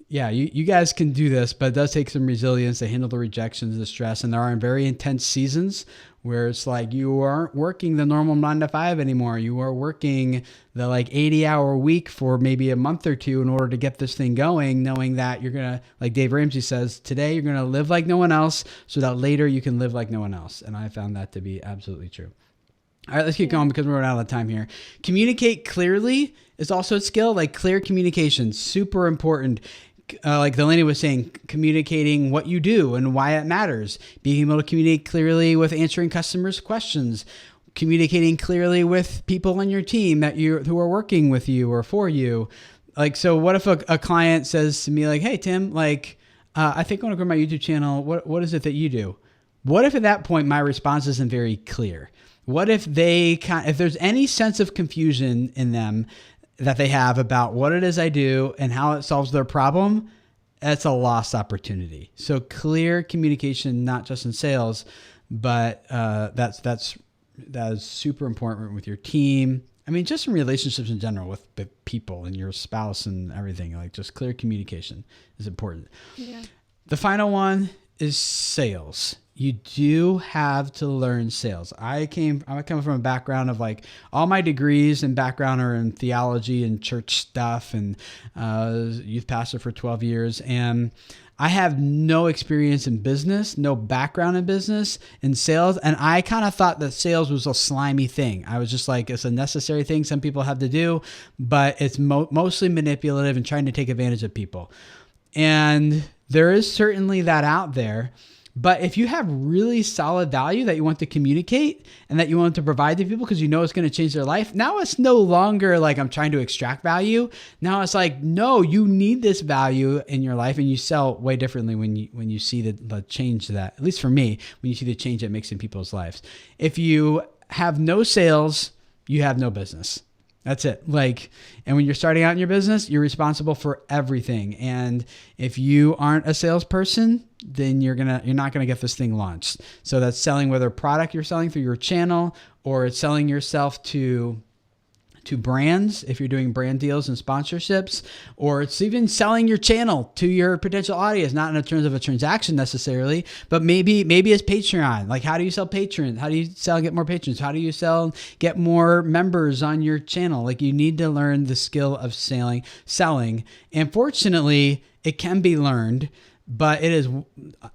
yeah, you guys can do this, but it does take some resilience to handle the rejections, the stress. And there are very intense seasons where it's like you aren't working the normal 9 to 5 anymore. You are working the like 80-hour week for maybe a month or two in order to get this thing going, knowing that you're going to, like Dave Ramsey says, today you're going to live like no one else so that later you can live like no one else. And I found that to be absolutely true. All right, let's keep going because we're running out of time here. Communicate clearly is also a skill, like clear communication, super important. Like Delaney was saying, communicating what you do and why it matters, being able to communicate clearly with answering customers' questions, communicating clearly with people on your team who are working with you or for you. Like, so what if a client says to me like, hey, Tim, like, I think I want to grow my YouTube channel. What is it that you do? What if at that point my response isn't very clear? What if if there's any sense of confusion in them that they have about what it is I do and how it solves their problem, that's a lost opportunity. So clear communication, not just in sales, but that is super important with your team. I mean, just in relationships in general with people and your spouse and everything, like just clear communication is important. Yeah. The final one is sales. You do have to learn sales. I come from a background of like all my degrees and background are in theology and church stuff and youth pastor for 12 years. And I have no experience in business, no background in business, in sales. And I kind of thought that sales was a slimy thing. I was just like, it's a necessary thing some people have to do, but it's mostly manipulative and trying to take advantage of people. And there is certainly that out there. But if you have really solid value that you want to communicate and that you want to provide to people because you know it's going to change their life, now it's no longer like I'm trying to extract value. Now it's like, no, you need this value in your life, and you sell way differently when you see the change that, at least for me, when you see the change that makes in people's lives. If you have no sales, you have no business. That's it. Like, and when you're starting out in your business, you're responsible for everything. And if you aren't a salesperson, then you're not gonna get this thing launched. So that's selling, whether product you're selling through your channel or it's selling yourself to brands, if you're doing brand deals and sponsorships, or it's even selling your channel to your potential audience, not in terms of a transaction necessarily, but maybe it's Patreon. Like, how do you sell patrons? How do you sell and get more patrons? How do you sell and get more members on your channel? Like, you need to learn the skill of selling. And fortunately, it can be learned, but it is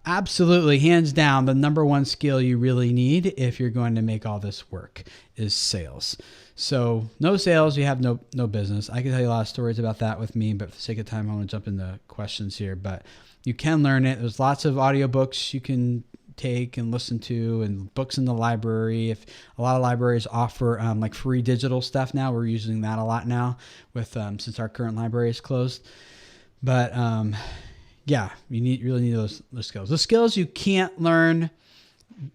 absolutely hands down the number one skill you really need if you're going to make all this work is sales. So no sales, you have no business. I can tell you a lot of stories about that with me, but for the sake of time, I want to jump into questions here. But you can learn it. There's lots of audiobooks you can take and listen to, and books in the library. If a lot of libraries offer like free digital stuff now, we're using that a lot now with since our current library is closed. But yeah, you really need those skills. The skills you can't learn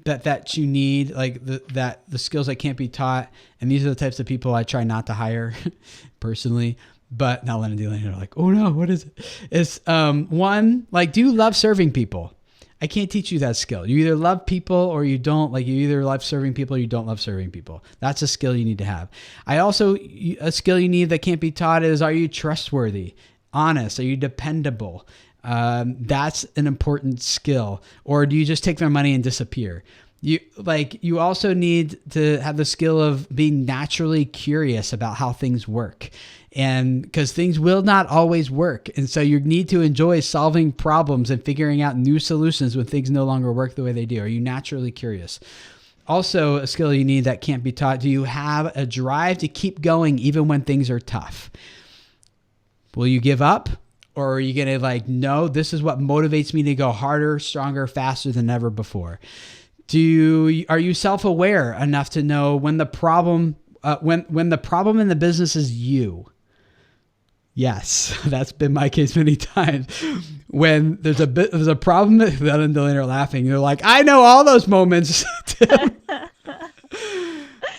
that you need, like the skills that can't be taught. And these are the types of people I try not to hire personally. But now Len and Delaney are like, oh no, what is it? It's one, like, do you love serving people? I can't teach you that skill. You either love people or you don't. Like, you either love serving people or you don't love serving people. That's a skill you need to have. A skill you need that can't be taught is, are you trustworthy, honest? Are you dependable? That's an important skill. Or do you just take their money and disappear? You also need to have the skill of being naturally curious about how things work. And because things will not always work. And so you need to enjoy solving problems and figuring out new solutions when things no longer work the way they do. Are you naturally curious? Also, a skill you need that can't be taught. Do you have a drive to keep going even when things are tough? Will you give up? Or are you going to like, no, this is what motivates me to go harder, stronger, faster than ever before? Are you self-aware enough to know when the problem when the problem in the business is you? Yes, that's been my case many times. When there's a problem, that and Delaney are laughing. They're like, I know all those moments.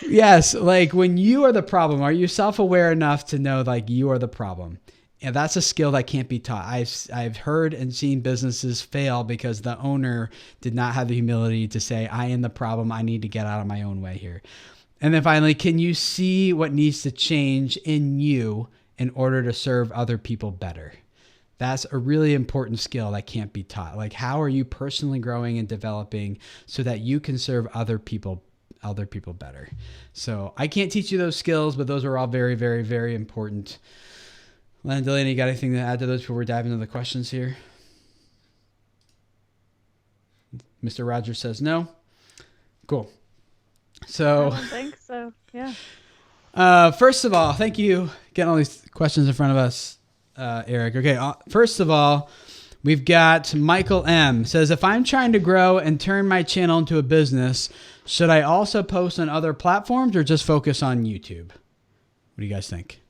Yes, like when you are the problem, are you self-aware enough to know like you are the problem? And that's a skill that can't be taught. I've heard and seen businesses fail because the owner did not have the humility to say, I am the problem. I need to get out of my own way here. And then finally, can you see what needs to change in you in order to serve other people better? That's a really important skill that can't be taught. Like, how are you personally growing and developing so that you can serve other people better? So I can't teach you those skills, but those are all very, very, very important. Len, Delaney, you got anything to add to those before we dive into the questions here? Mr. Rogers says no. Cool. So I don't think so. Yeah. First of all, thank you. Getting all these questions in front of us, Eric. Okay. First of all, we've got Michael M. says, if I'm trying to grow and turn my channel into a business, should I also post on other platforms or just focus on YouTube? What do you guys think?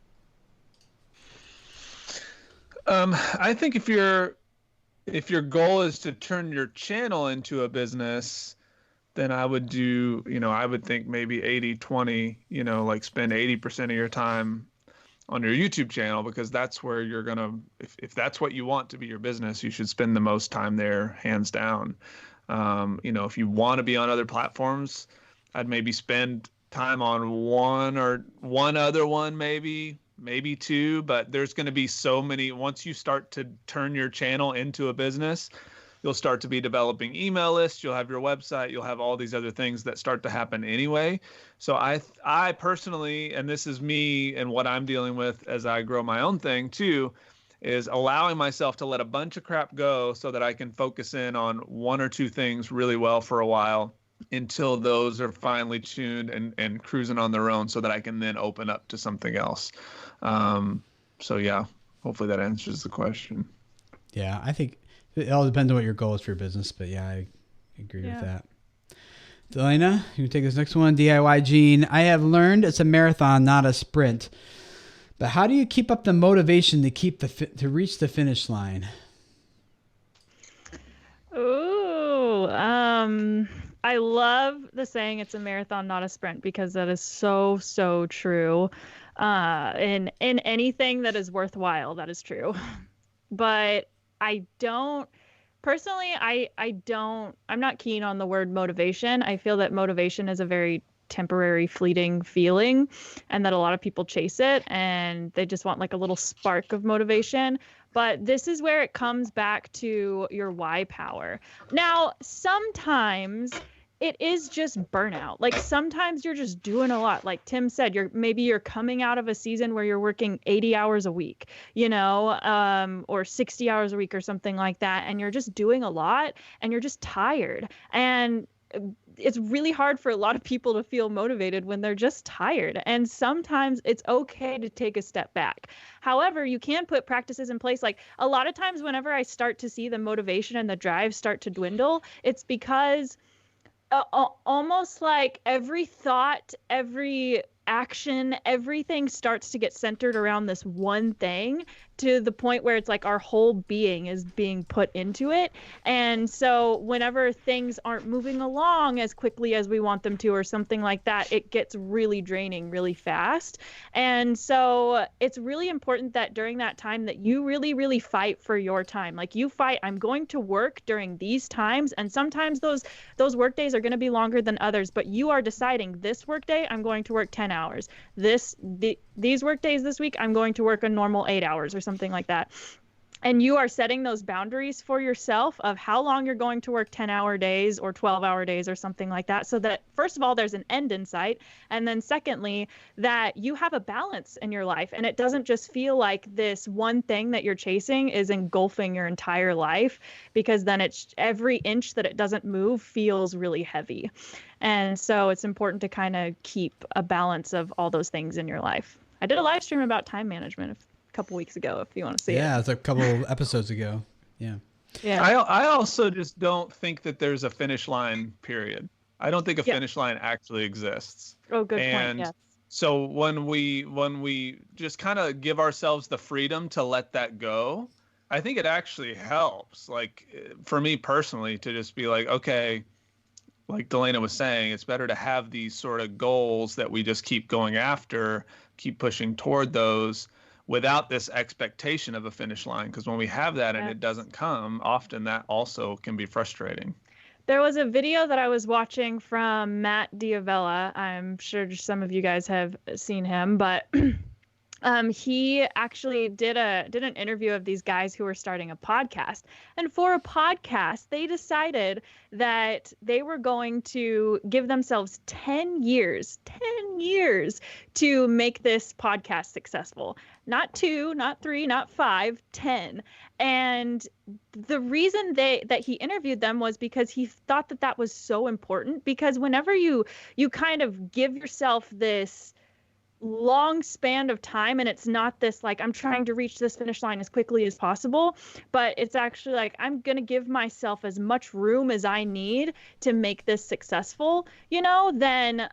I think if your goal is to turn your channel into a business, then I would do, I would think maybe 80-20, like spend 80% of your time on your YouTube channel, because that's where you're going to, if that's what you want to be your business, you should spend the most time there, hands down. If you want to be on other platforms, I'd maybe spend time on one other one, maybe two, but there's going to be so many. Once you start to turn your channel into a business, you'll start to be developing email lists, you'll have your website, you'll have all these other things that start to happen anyway. So I personally, and this is me and what I'm dealing with as I grow my own thing too, is allowing myself to let a bunch of crap go so that I can focus in on one or two things really well for a while until those are finally tuned and cruising on their own, so that I can then open up to something else. So yeah, hopefully that answers the question. Yeah, I think it all depends on what your goal is for your business, but yeah, I agree with that. Delana, you can take this next one. DIY Gene, I have learned it's a marathon, not a sprint. But how do you keep up the motivation to reach the finish line? Ooh, I love the saying it's a marathon, not a sprint, because that is so, so true. In anything that is worthwhile, that is true. But I'm not keen on the word motivation. I feel that motivation is a very temporary, fleeting feeling, and that a lot of people chase it and they just want like a little spark of motivation. But this is where it comes back to your why power. Now, sometimes it is just burnout. Like sometimes you're just doing a lot. Like Tim said, you're coming out of a season where you're working 80 hours a week, or 60 hours a week or something like that. And you're just doing a lot and you're just tired. And it's really hard for a lot of people to feel motivated when they're just tired. And sometimes it's okay to take a step back. However, you can put practices in place. Like a lot of times whenever I start to see the motivation and the drive start to dwindle, it's because almost like every thought, every action, everything starts to get centered around this one thing, to the point where it's like our whole being is being put into it. And so whenever things aren't moving along as quickly as we want them to, or something like that, it gets really draining really fast. And so it's really important that during that time that you really, really fight for your time. Like you fight, I'm going to work during these times. And sometimes those work days are going to be longer than others, but you are deciding this work day, I'm going to work 10 hours. These work days this week, I'm going to work a normal 8 hours or something like that. And you are setting those boundaries for yourself of how long you're going to work 10-hour days or 12-hour days or something like that, so that first of all, there's an end in sight. And then secondly, that you have a balance in your life, and it doesn't just feel like this one thing that you're chasing is engulfing your entire life, because then it's every inch that it doesn't move feels really heavy. And so it's important to kind of keep a balance of all those things in your life. I did a live stream about time management couple weeks ago, if you want to see it. Yeah, it's a couple episodes ago. Yeah. I also just don't think that there's a finish line, period. I don't think a finish line actually exists. Oh, good point. Yes. So when we just kind of give ourselves the freedom to let that go, I think it actually helps. Like for me personally, to just be like, okay, like Delana was saying, it's better to have these sort of goals that we just keep going after, keep pushing toward those, without this expectation of a finish line. Because when we have that and it doesn't come, often that also can be frustrating. There was a video that I was watching from Matt Diavella. I'm sure some of you guys have seen him, but he actually did an interview of these guys who were starting a podcast. And for a podcast, they decided that they were going to give themselves 10 years to make this podcast successful. Not 2, not 3, not 5, 10. And the reason that he interviewed them was because he thought that that was so important, because whenever you kind of give yourself this long span of time, and it's not this like I'm trying to reach this finish line as quickly as possible, but it's actually like I'm gonna give myself as much room as I need to make this successful, then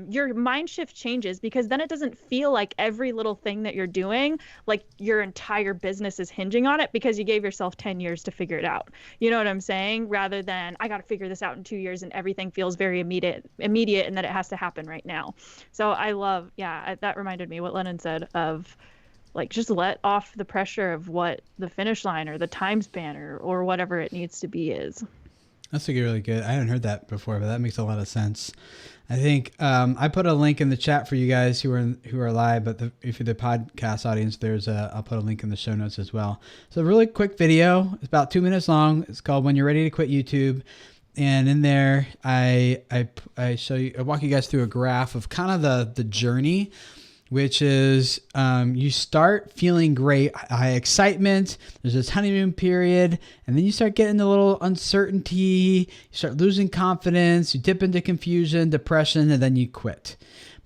your mind shift changes, because then it doesn't feel like every little thing that you're doing, like your entire business is hinging on it, because you gave yourself 10 years to figure it out. You know what I'm saying? Rather than I got to figure this out in 2 years and everything feels very immediate and that it has to happen right now. So I love, that reminded me what Lennon said of like just let off the pressure of what the finish line or the time span or whatever it needs to be is. That's really good. I hadn't heard that before, but that makes a lot of sense. I think I put a link in the chat for you guys who are live, but if you're the podcast audience, I'll put a link in the show notes as well. So a really quick video. It's about 2 minutes long. It's called "When You're Ready to Quit YouTube." And in there, I walk you guys through a graph of kind of the journey, which is you start feeling great, high excitement. There's this honeymoon period, and then you start getting a little uncertainty. You start losing confidence. You dip into confusion, depression, and then you quit.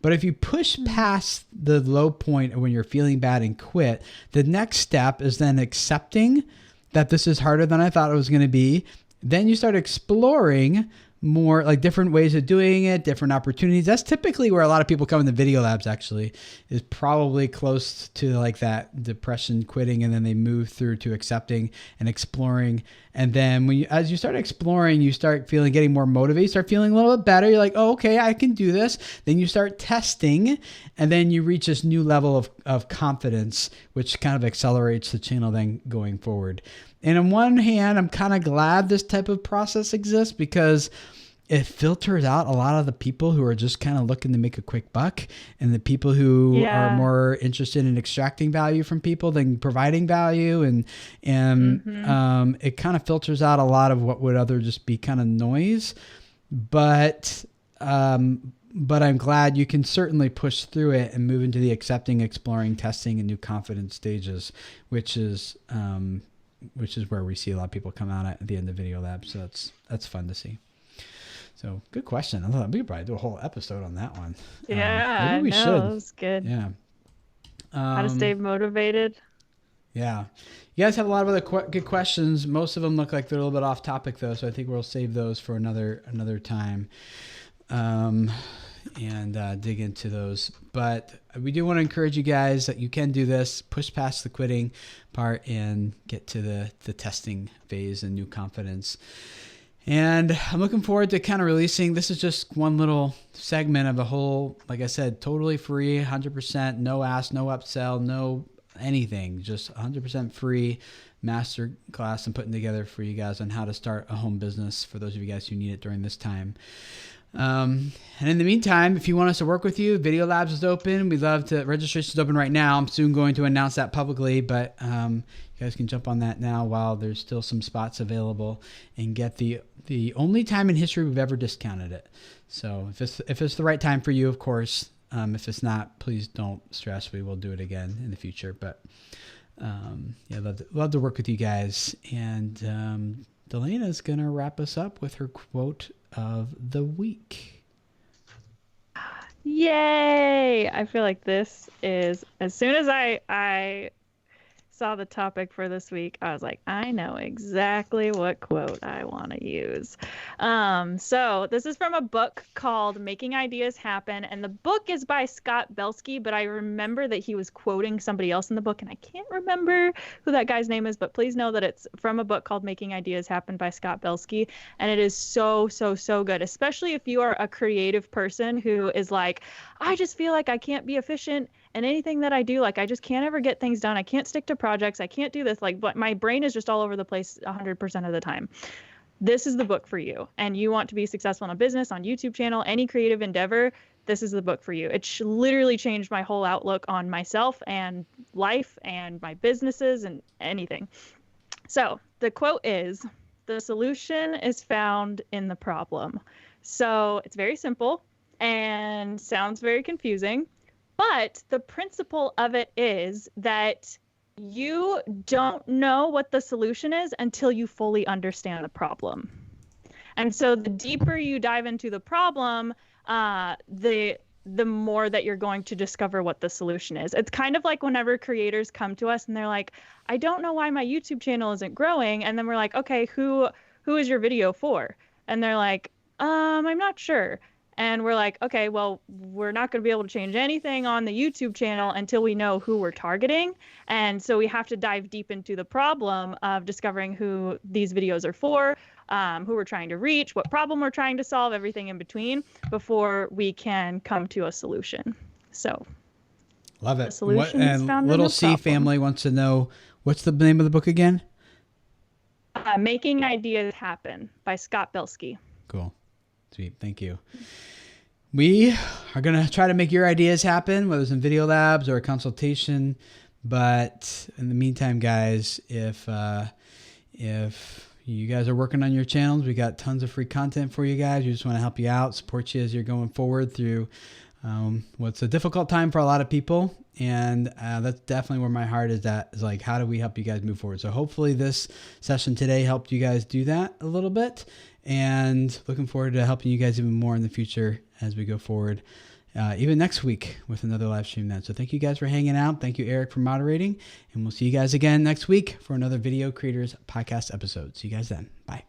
But if you push past the low point when you're feeling bad and quit, the next step is then accepting that this is harder than I thought it was going to be. Then you start exploring more like different ways of doing it, different opportunities. That's typically where a lot of people come in the video labs, actually, is probably close to like that depression, quitting, and then they move through to accepting and exploring. And then as you start exploring, you start getting more motivated, you start feeling a little bit better. You're like, oh, okay, I can do this. Then you start testing, and then you reach this new level of confidence, which kind of accelerates the channel then going forward. And on one hand, I'm kind of glad this type of process exists, because it filters out a lot of the people who are just kind of looking to make a quick buck, and the people who are more interested in extracting value from people than providing value. And it kind of filters out a lot of what would other just be kind of noise. But I'm glad you can certainly push through it and move into the accepting, exploring, testing, and new confidence stages, which is where we see a lot of people come out at the end of Video Lab. So that's fun to see. So good question. I thought we could probably do a whole episode on that one. Yeah, maybe we should. That was good. Yeah. How to stay motivated. Yeah. You guys have a lot of other good questions. Most of them look like they're a little bit off topic though, so I think we'll save those for another time. And dig into those. But we do want to encourage you guys that you can do this, push past the quitting part and get to the testing phase and new confidence. And I'm looking forward to kind of releasing, this is just one little segment of a whole, like I said, totally free, 100%, no ask, no upsell, no anything, just 100% free master class I'm putting together for you guys on how to start a home business for those of you guys who need it during this time. And in the meantime, if you want us to work with you, Video Labs is open. We'd love to, registration's open right now. I'm soon going to announce that publicly, but you guys can jump on that now while there's still some spots available and get the only time in history we've ever discounted it. So if it's the right time for you, of course. If it's not, please don't stress. We will do it again in the future. But love to work with you guys. And Delena's going to wrap us up with her quote of the week. Yay! I feel like this is, as soon as I saw the topic for this week, I was like, I know exactly what quote I want to use. So this is from a book called Making Ideas Happen, and the book is by Scott Belsky, but I remember that he was quoting somebody else in the book, and I can't remember who that guy's name is, but please know that it's from a book called Making Ideas Happen by Scott Belsky, and it is so good, especially if you are a creative person who is like, I just feel like I can't be efficient And anything that I do, like, I just can't ever get things done. I can't stick to projects. I can't do this. Like, but my brain is just all over the place 100% of the time. This is the book for you. And you want to be successful in a business, on YouTube channel, any creative endeavor, this is the book for you. It literally changed my whole outlook on myself and life and my businesses and anything. So the quote is, the solution is found in the problem. So it's very simple and sounds very confusing, but the principle of it is that you don't know what the solution is until you fully understand the problem. And so the deeper you dive into the problem, the more that you're going to discover what the solution is. It's kind of like whenever creators come to us and they're like, I don't know why my YouTube channel isn't growing. And then we're like, okay, who is your video for? And they're like, I'm not sure. And we're like, okay, well, we're not going to be able to change anything on the YouTube channel until we know who we're targeting. And so we have to dive deep into the problem of discovering who these videos are for, who we're trying to reach, what problem we're trying to solve, everything in between, before we can come to a solution. So love it. The solution is found in Little the C problem. family wants to know, what's the name of the book again? Making Ideas Happen by Scott Belsky. Cool. Sweet. Thank you. We are going to try to make your ideas happen, whether it's in video labs or a consultation. But in the meantime, guys, if you guys are working on your channels, we got tons of free content for you guys. We just want to help you out, support you as you're going forward through what's a difficult time for a lot of people. And that's definitely where my heart is at, is like, how do we help you guys move forward? So hopefully this session today helped you guys do that a little bit, and looking forward to helping you guys even more in the future as we go forward, even next week with another live stream then. So thank you guys for hanging out. Thank you, Eric, for moderating, and we'll see you guys again next week for another Video Creators Podcast episode. See you guys then. Bye.